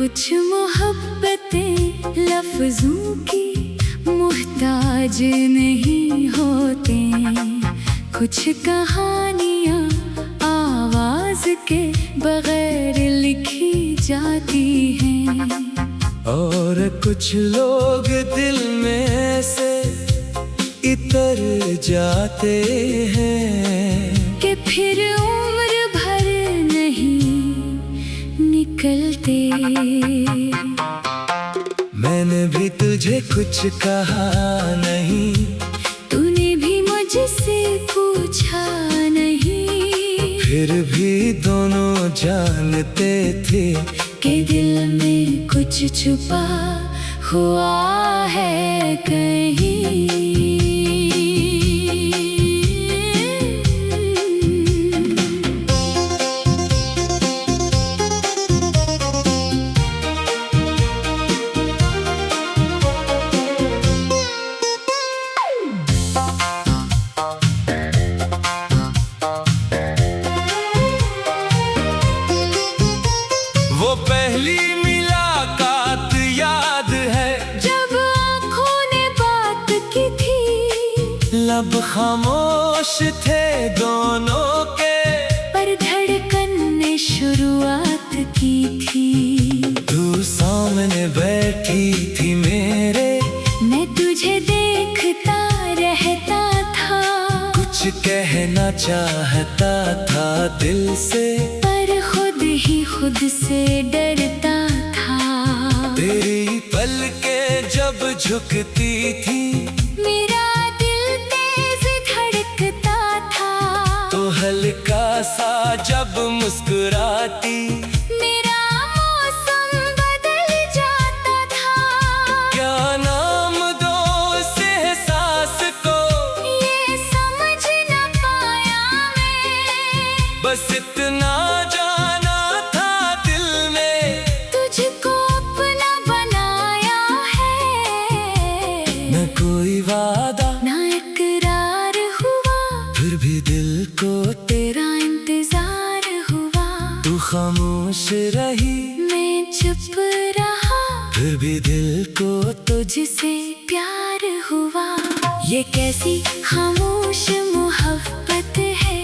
कुछ मोहब्बतें लफ्जों की मुहताज नहीं होते, कुछ कहानियाँ आवाज के बगैर लिखी जाती हैं, और कुछ लोग दिल में से इतर जाते हैं कि फिर उम्र भर नहीं निकलते। मैंने भी तुझे कुछ कहा नहीं, तूने भी मुझसे पूछा नहीं, फिर भी दोनों जानते थे कि दिल में कुछ छुपा हुआ है कहीं। वो पहली मुलाकात याद है, जब आँखों ने बात की थी, लब खामोश थे दोनों के, पर धड़कन ने शुरुआत की थी। तू सामने बैठी थी मेरे, मैं तुझे देखता रहता था, कुछ कहना चाहता था दिल से, पर खुद ही खुद से डरता था। तेरी पलकें जब झुकती थी, मेरा दिल तेज धड़कता था, तो हल्का सा जब मुस्कुराती, मेरा मौसम बदल जाता था। क्या नाम दो इस एहसास को, ये समझ न पाया मैं, बस इतना जाना था दिल ने, तुझको अपना बनाया है। न कोई वादा ना इकरार हुआ, फिर भी दिल को तेरा इंतजार हुआ। तू खामोश रही, मैं चुप रहा, फिर भी दिल को तुझसे प्यार हुआ। ये कैसी खामोश मोहब्बत है,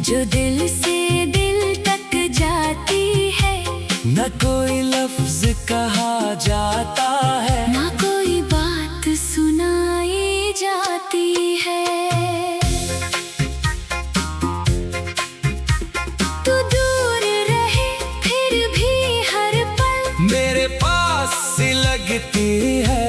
जो दिल से दिल तक जाती है। न कोई लफ्ज कहा जाता है, ना कोई बात सुनाई जाती है। तू दूर रहे फिर भी हर पल मेरे पास सी लगती है,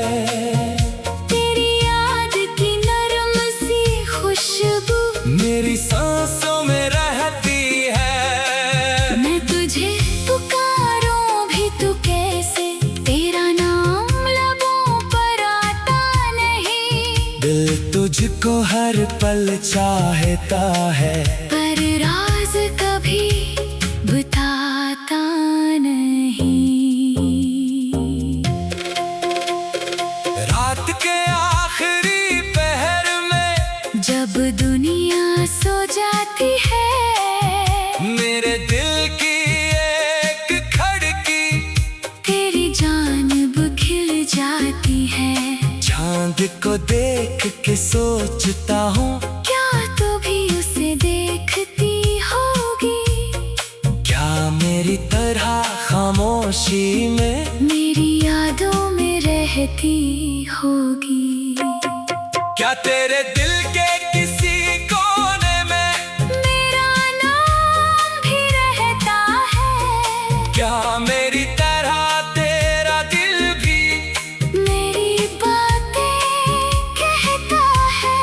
तेरी याद की नरम सी खुशबू मेरी सांसों में रहती है। मैं तुझे पुकारूं भी तू कैसे, तेरा नाम लबों पर आता नहीं। दिल तुझको हर पल चाहता है, पर राज कभी बताता नहीं। रात के आखिरी पहर में जब दुनिया सो जाती है, मेरे दिल की एक खड़की तेरी जानिब खिल जाती है। चांद को देख के सोचता हूँ, क्या तू भी उसे देखती होगी, क्या मेरी तरह खामोशी में मेरी यादों में रहती होगी। क्या तेरे दिल के किसी कोने में मेरा नाम भी रहता है, क्या मेरी तरह तेरा दिल भी मेरी बातें कहता है।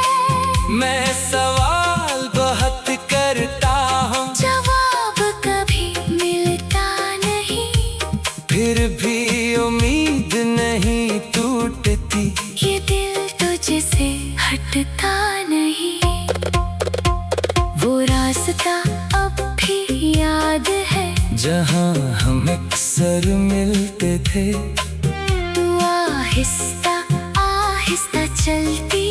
मैं सवाल बहुत करता हूँ, जवाब कभी मिलता नहीं, फिर भी उम्मीद नहीं टूटती। ये दिल तुझसे हटता नहीं। वो रास्ता अब भी याद है, जहाँ हम अक्सर मिलते थे, तू आहिस्ता आहिस्ता चलती,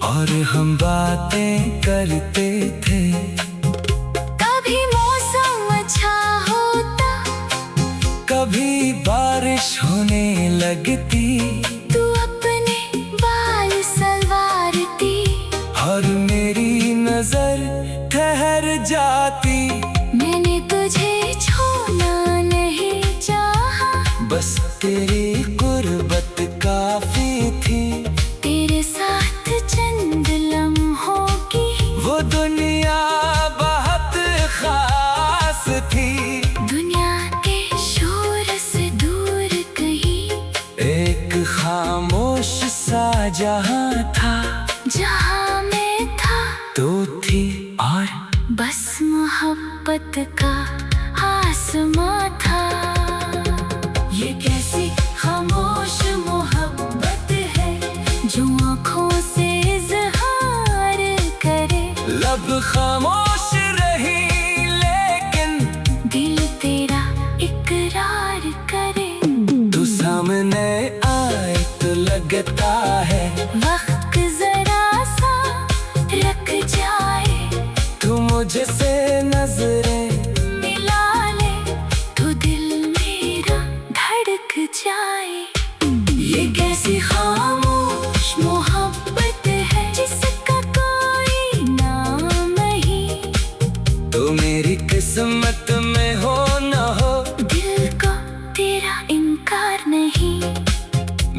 और हम बातें करते थे। कभी मौसम अच्छा होता, कभी बारिश बारिश होने लगती, तू अपने बाल सवारती, और मेरी नजर ठहर जाती। मैंने तुझे छोड़ना नहीं चाहा, बस तेरी गुर्बत काफी थी। तेरे साथ चंद लम्हों की वो दुनिया बहुत खास थी। दुनिया के शोर से दूर कहीं एक खामोश सा जहां था, जहां मैं था तो थी और बस मोहब्बत का आसमां था। ये कैसी खामोश मोहब्बत है जो आँखों से इज़हार करे। लब खामोश रही लेकिन दिल तेरा इकरार करे। तू सामने आए तो लगता है वक्त जरा सा रख जाए, तू मुझसे नजरें मिला ले तो दिल मेरा धड़क जाए। ये कैसी खामोश मोहब्बत है जिसका कोई नाम नहीं। तो मेरी किस्मत में हो न हो, दिल को तेरा इनकार नहीं।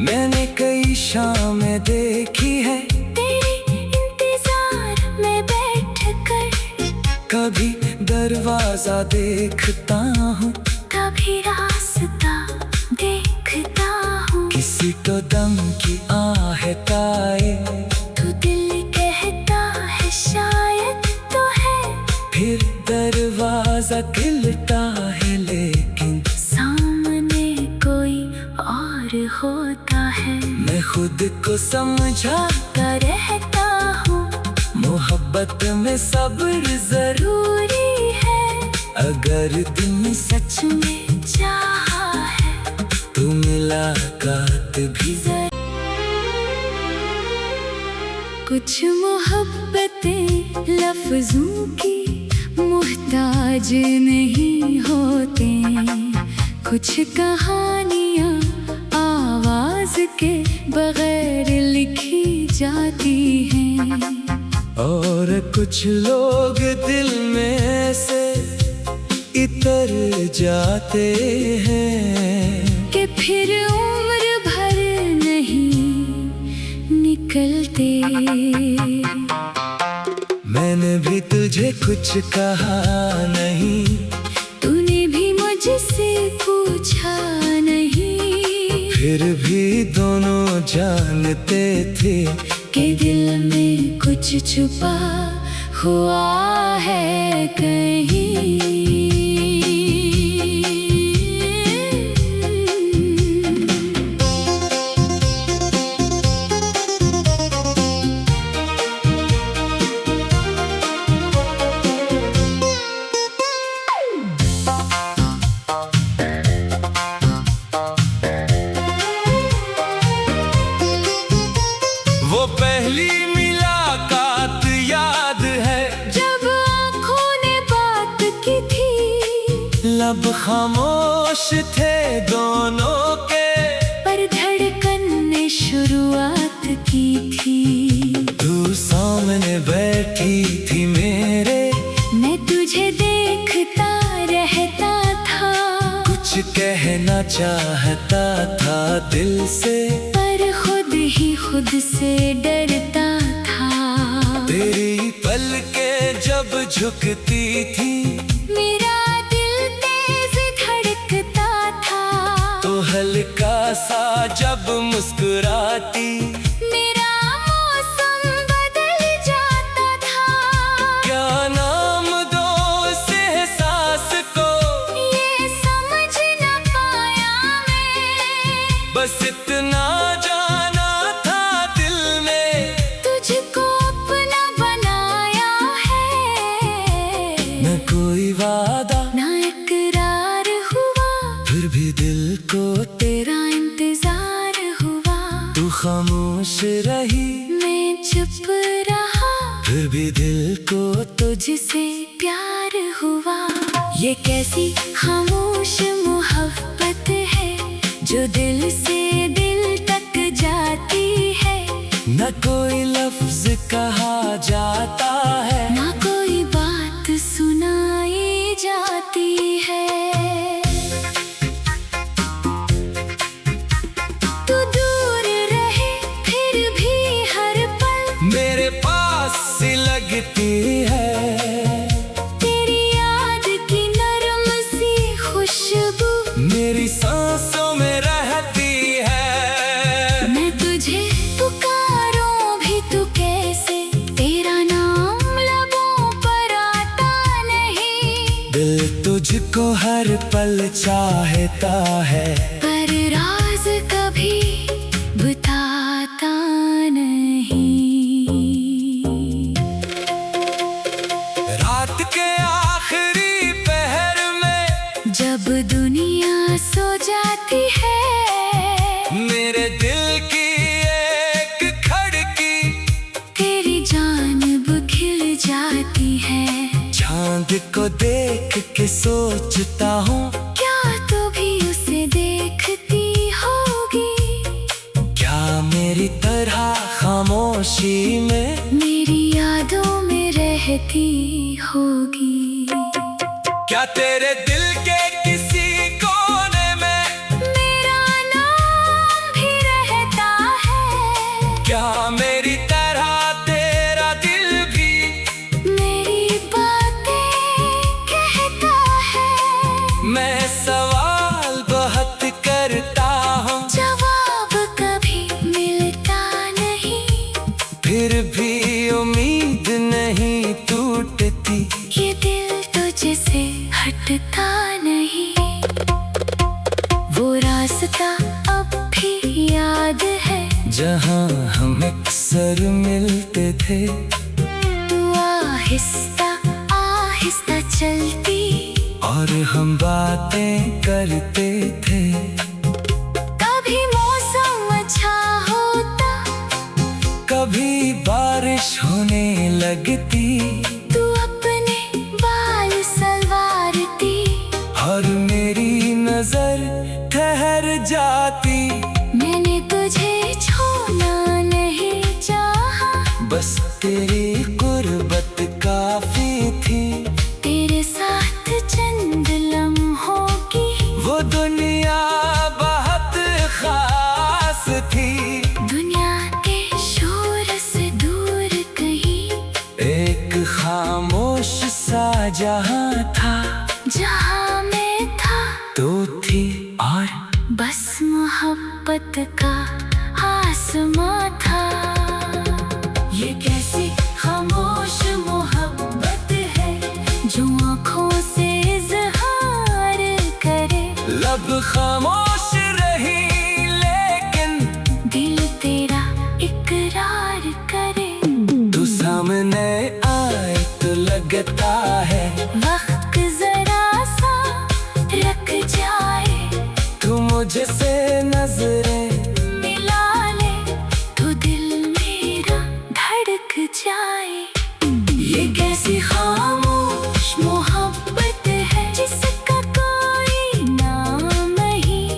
मैंने कई शामें देखी है तेरे इंतजार में बैठ कर, कभी दरवाजा देखता हूँ, कभी रास्ता देखता हूँ। किसी तो दम की आहट आए, तू दिल कहता है शायद तो है, फिर दरवाजा खिलता है लेकिन सामने कोई और होता है। मैं खुद को समझाता रहता हूँ मोहब्बत में सब्र जरूरी है। अगर दिल सच में चाहा है तू मुलाकात भी कुछ मोहब्बतें लफ्जों की मुहताज नहीं होते, कुछ कहानियाँ आवाज के बगैर लिखी जाती हैं। और कुछ लोग दिल में से इतर जाते हैं कि फिर उम्र भर नहीं निकलते। मैंने भी तुझे कुछ कहा नहीं, तूने भी मुझसे पूछा नहीं, फिर भी दोनों जानते थे कि दिल में कुछ छुपा हुआ है कहीं। वो पहली मुलाकात याद है जब आँखों ने बात की थी, लब खामोश थे दोनों के, पर धड़कन ने शुरुआत की थी। तू सामने बैठी थी मेरे, मैं तुझे देखता रहता था, कुछ कहना चाहता था दिल से, पर खुद ही खुद से डरता था। तेरी पलकें जब झुकती थी, मेरा दिल तेज धड़कता था, तो हल्का सा जब मुस्कुराती, मेरा मौसम बदल जाता था। क्या नाम दो इस एहसास को, ये समझ न पाया मैं, बस इतना जाना था दिल में, तुझको अपना बनाया है। न कोई वादा ना इकरार हुआ, फिर भी दिल को तेरा इंतजार हुआ। तू खामोश रही, मैं चुप रहा, फिर भी दिल को तुझसे प्यार हुआ। ये कैसी खामोश मोहब्बत है जो दिल से दिल तक जाती है। न कोई लफ्ज कहा जाता है, ना कोई बात सुनाई जाती है। तू दूर रहे फिर भी हर पल मेरे पास सी लगती है। तेरी याद की नरम सी खुशबू मेरी सांसों में रहती है। मैं तुझे पुकारूं भी तू कैसे, तेरा नाम लबों पर आता नहीं। दिल तुझको हर पल चाहता है, पर राज कभी बताता नहीं। रात के आखिरी पहर में जब दुनिया सो जाती है, मेरे दिल की एक खड़की तेरी जानिब खिल जाती है। चांद को देख के सोचता हूँ, क्या तू भी उसे देखती होगी? क्या मेरी तरह खामोशी में मेरी यादों में रहती होगी। क्या तेरे दिल के किसी कोने में मेरा नाम भी रहता है। क्या मेरी तरह तेरा दिल भी मेरी बातें कहता है। मैं सवाल बहुत करता हूँ, जवाब कभी मिलता नहीं। फिर भी उम्मीद नहीं टूटती। ये दिल तुझसे हटता नहीं। वो रास्ता अब भी याद है, जहाँ हम अक्सर मिलते थे। तू आहिस्ता आहिस्ता चलती और हम बातें करते थे। कभी मौसम अच्छा होता, कभी बारिश होने लगती तू अपने बाल सलवारती। और मेरी नजर ठहर जाती। मैंने तुझे छूना नहीं चाहा, बस तेरी गुर्बत काफी थी। तेरे साथ चंद लम्हों की वो दुनिया बहुत खास थी। दुनिया के शोर से दूर कहीं, एक खामोश सा जहां था, जहाँ मैं था तो थी और बस मोहब्बत का आसमां था। ये कैसी खामोश मोहब्बत है, जो आँखों से इज़हार करे। लब खामोश रही लेकिन दिल तेरा इकरार करे। तू सामने आए तो लगता है वक्त जरा सा रख जाए, तू मुझसे नजरें मिला ले तो दिल मेरा धड़क जाए। ये कैसी खामोश मोहब्बत है, जिसका कोई नाम नहीं।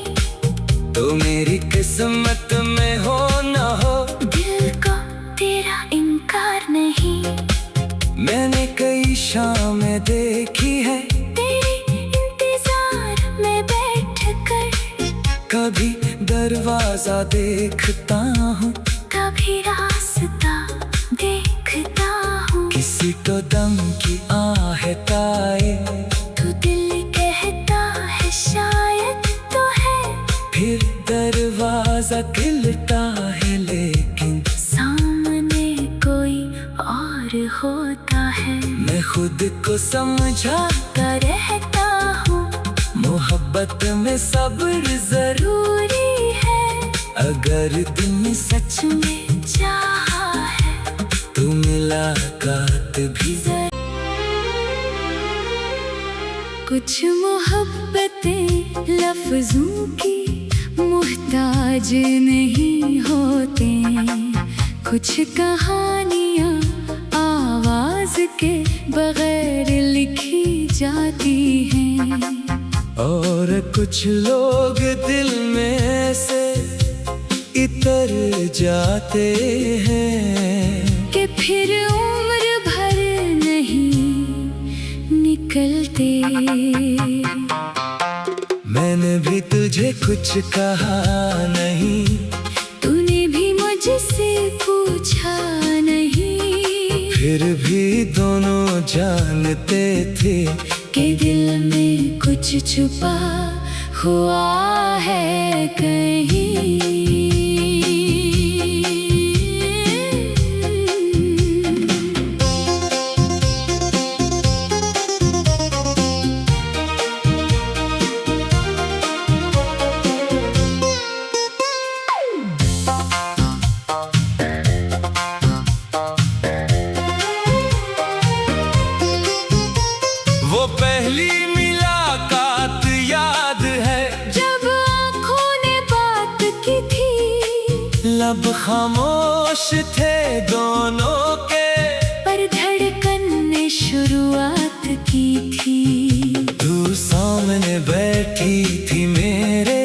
तो मेरी किस्मत में हो न हो, दिल को तेरा इनकार नहीं। मैंने कई शामें देखी है, तेरे इंतजार में बैठ कर कभी दरवाजा देखता हूँ, कभी रास्ता देखता हूँ। किसी को दम की आहट आए, तू दिल कहता है शायद तो है, फिर दरवाजा खिलता है लेकिन सामने कोई और होता है। मैं खुद को समझाता रहता हूँ मोहब्बत में सब्र जरूरी है। अगर दिल में सच में चाहा है तो मुलाकात भी कुछ मोहब्बतें लफ्जों की मोहताज नहीं होते। कुछ कहानियाँ आवाज के बगैर लिखी जाती हैं। और कुछ लोग दिल में से इतर जाते हैं कि फिर उम्र भर नहीं निकलते। मैंने भी तुझे कुछ कहा नहीं, तूने भी मुझसे पूछा नहीं, फिर भी दोनों जानते थे कि दिल में कुछ छुपा हुआ है कहीं। वो पहली मुलाकात याद है, जब आँखों ने बात की थी, लब खामोश थे दोनों के, पर धड़कन ने शुरुआत की थी। तू सामने बैठी थी मेरे,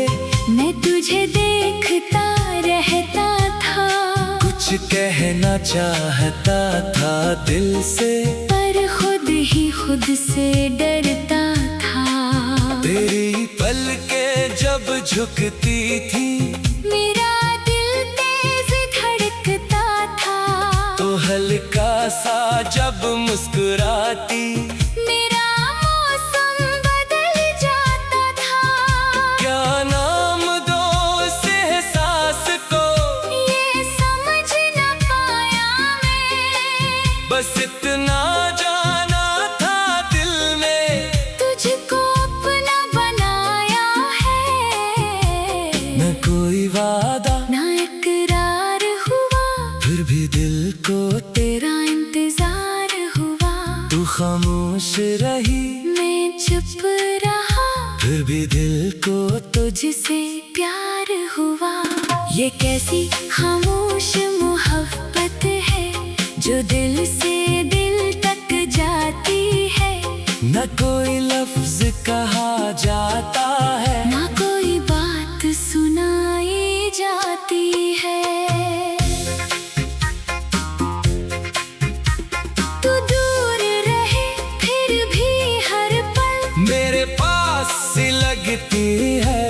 मैं तुझे देखता रहता था, कुछ कहना चाहता था दिल से, पर खुद ही खुद से डरता था। तेरी पलकें जब झुकती थी, मेरा दिल तेज धड़कता था, तो हल्का सा जब मुस्कुराती, मेरा मौसम बदल जाता था। क्या नाम दो इस एहसास को, ये समझ न पाया मैं, बस इतना जाना था दिल में, तुझको अपना बनाया है। न कोई वादा ना इकरार हुआ, फिर भी दिल को तेरा इंतजार हुआ। तू खामोश रही, मैं चुप रहा, फिर भी दिल को तुझसे प्यार हुआ। ये कैसी खामोश मोहब्बत है, जो दिल से दिल तक जाती है। न कोई लफ्ज कहा जाता है, ना कोई बात सुनाई जाती है। तू दूर रहे फिर भी हर पल मेरे पास सी लगती है,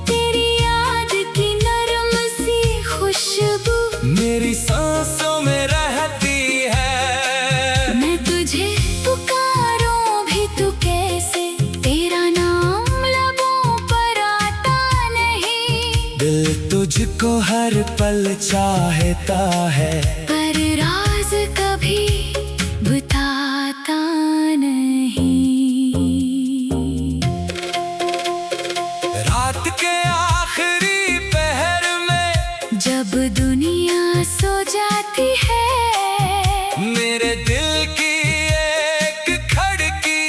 तेरी याद की नरम सी खुशबू मेरी सांसों में रहती है। मैं तुझे पुकारूं भी तू कैसे, तेरा नाम लबों पर आता नहीं। दिल तुझको हर पल चाहता है, पर राज कभी बताता नहीं। रात के आखिरी पहर में जब दुनिया सो जाती है, मेरे दिल की एक खिड़की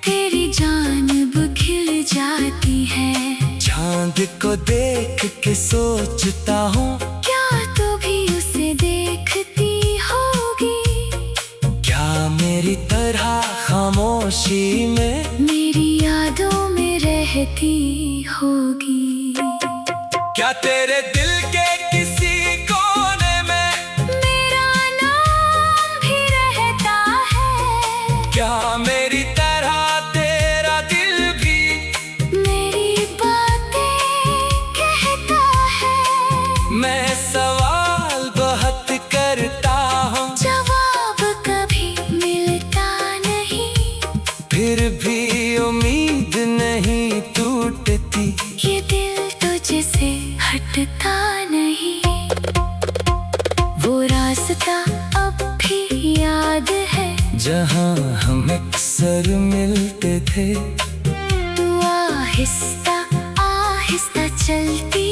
तेरी जानिब खिल जाती है। चांद को देख के सोचता हूँ, क्या तू भी उसे देखती होगी, क्या मेरी तरह खामोशी में मेरी यादों में रहती होगी। क्या तेरे दिल के किसी कोने में मेरा नाम भी रहता है, क्या मेरी तरह तेरा दिल भी मेरी बातें कहता है। मैं सवाल बहुत करता हूँ, जवाब कभी मिलता नहीं, फिर भी उम्मीद नहीं टूटती। ये दिल तुझसे हटता नहीं। वो रास्ता अब भी याद है, जहाँ हम अक्सर मिलते थे, तू आहिस्ता आहिस्ता चलती,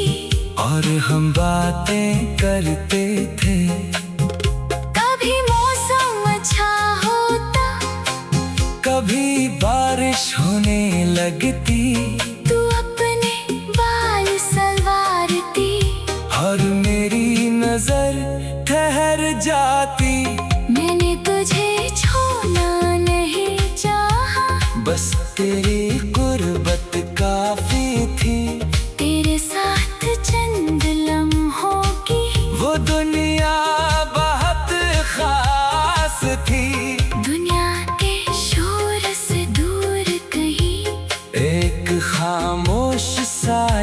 और हम बातें करते थे। कभी मौसम अच्छा होता, कभी बारिश होने लगती, तू अपने बाल सलवारती, और मेरी नजर ठहर जाती। मैंने तुझे छोड़ना नहीं चाहा, बस तेरी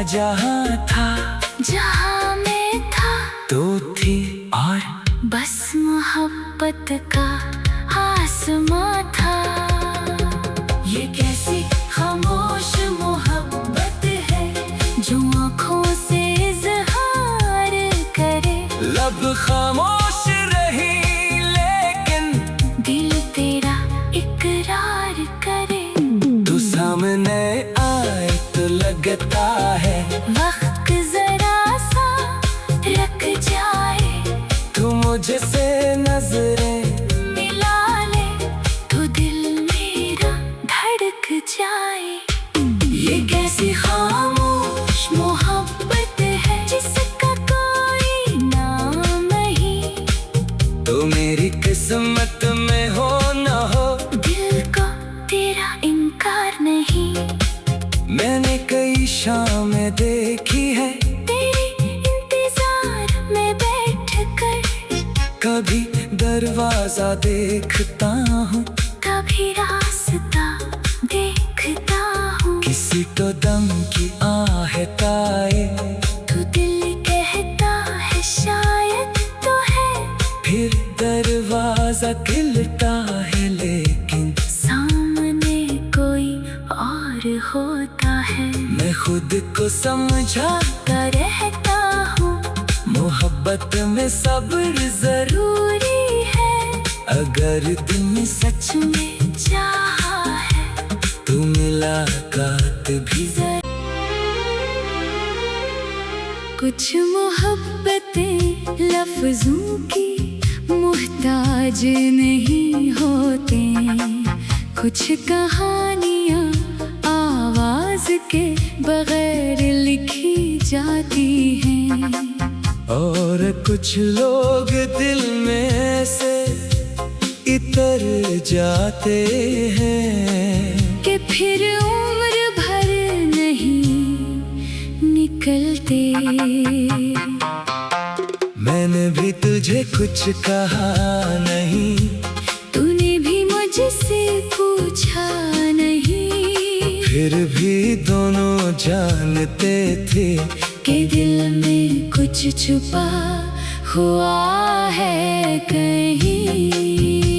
जहाँ था, जहाँ मैं था तो थी और बस मोहब्बत का आसमां था। ये कैसी खामोश मोहब्बत है जो आँखों से इज़हार करे। लब खामोश रही लेकिन दिल तेरा इकरार करे। तू सामने आए तो लगता है वक्त जरा सा रख जाए। तू मुझसे नजरें मिला ले तो दिल मेरा धड़क जाए। ये कैसी खामोश मोहब्बत है जिसका कोई नाम नहीं। तो मेरी किस्मत में हो न हो, दिल को तेरा इनकार नहीं। मैंने कई शामें देखी है तेरे इंतजार में बैठ कर, कभी दरवाजा देखता हूँ, कभी रास्ता देखता हूँ। किसी को दम की आहट आए, तू दिल कहता है शायद तो है। फिर दरवाजा खिलता है लेकिन सामने कोई और होता है। मैं खुद को समझाता रहता हूँ मोहब्बत में सब्र जरूर, दूरी है। अगर दिल में सच में चाहा है तू मुलाकात भी कुछ मोहब्बतें लफ्जों की मुहताज नहीं होते। कुछ कहानियाँ आवाज के बगैर लिखी जाती हैं। और कुछ लोग दिल में से इतर जाते हैं कि फिर उम्र भर नहीं निकलते। मैंने भी तुझे कुछ कहा नहीं, तूने भी मुझसे पूछा नहीं। फिर भी दोनों जानते थे कि दिल में कुछ छुपा हुआ है कहीं।